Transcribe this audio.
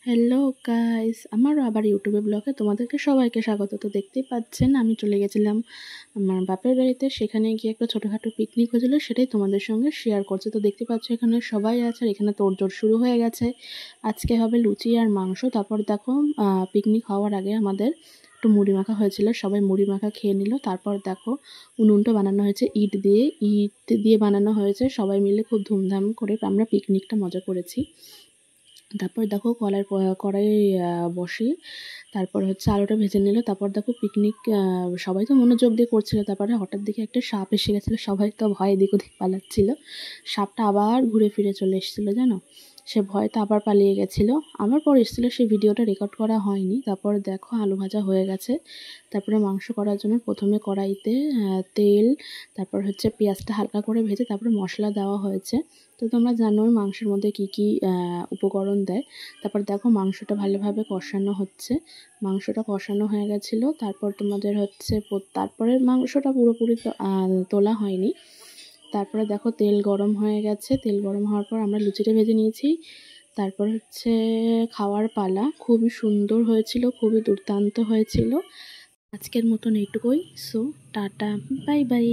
Hello guys, আমারও আবার ইউটিউবে ব্লগে তোমাদেরকে সবাইকে স্বাগত। তো দেখতেই পাচ্ছেন আমি চলে গেছিলাম আমার বাপের বাড়িতে। সেখানে গিয়ে একটা ছোটোখাটো পিকনিক হয়েছিল, সেটাই তোমাদের সঙ্গে শেয়ার করছি। তো দেখতে পাচ্ছ এখানে সবাই আছে, আর এখানে তোড়জোড় শুরু হয়ে গেছে। আজকে হবে লুচি আর মাংস। তারপর দেখো পিকনিক হওয়ার আগে আমাদের একটু মুড়ি মাখা হয়েছিল, সবাই মুড়ি মাখা খেয়ে নিল। তারপর দেখো উনুনটা বানানো হয়েছে ইট দিয়ে বানানো হয়েছে। সবাই মিলে খুব ধুমধাম করে আমরা পিকনিকটা মজা করেছি। তারপর দেখো কড়াই বসিয়ে তারপর হচ্ছে আলুটা ভেজে নিল। তারপর দেখো পিকনিক সবাই তো মনোযোগ দিয়ে করছিল। তারপরে হঠাৎ দিকে একটা সাপ এসে গেছিলো, সবাই তো ভয়ে এদিক ওদিক পালাচ্ছিল। সাপটা আবার ঘুরে ফিরে চলে এসেছিলো জানো, সে ভয়তে আবার পালিয়ে গেছিলো। আবার পর এসেছিলো, সেই ভিডিওটা রেকর্ড করা হয়নি। তারপর দেখো আলু ভাজা হয়ে গেছে। তারপরে মাংস করার জন্য প্রথমে কড়াইতে তেল, তারপর হচ্ছে পেঁয়াজটা হালকা করে ভেজে তারপরে মশলা দেওয়া হয়েছে। তো তোমরা জানোই মাংসের মধ্যে কী কী উপকরণ দেয়। তারপর দেখো মাংসটা ভালোভাবে কষানো হচ্ছে। মাংসটা কষানো হয়ে গেছিলো। তারপর তোমাদের হচ্ছে তারপরে মাংসটা পুরোপুরি তোলা হয়নি। তারপরে দেখো তেল গরম হয়ে গেছে। তেল গরম হওয়ার পর আমরা লুচিটা ভেজে নিয়েছি। তারপর হচ্ছে খাওয়ার পালা। খুবই সুন্দর হয়েছিল, খুবই দুর্দান্ত হয়েছিল। আজকের মতন এইটুকুই। So tata, bye bye.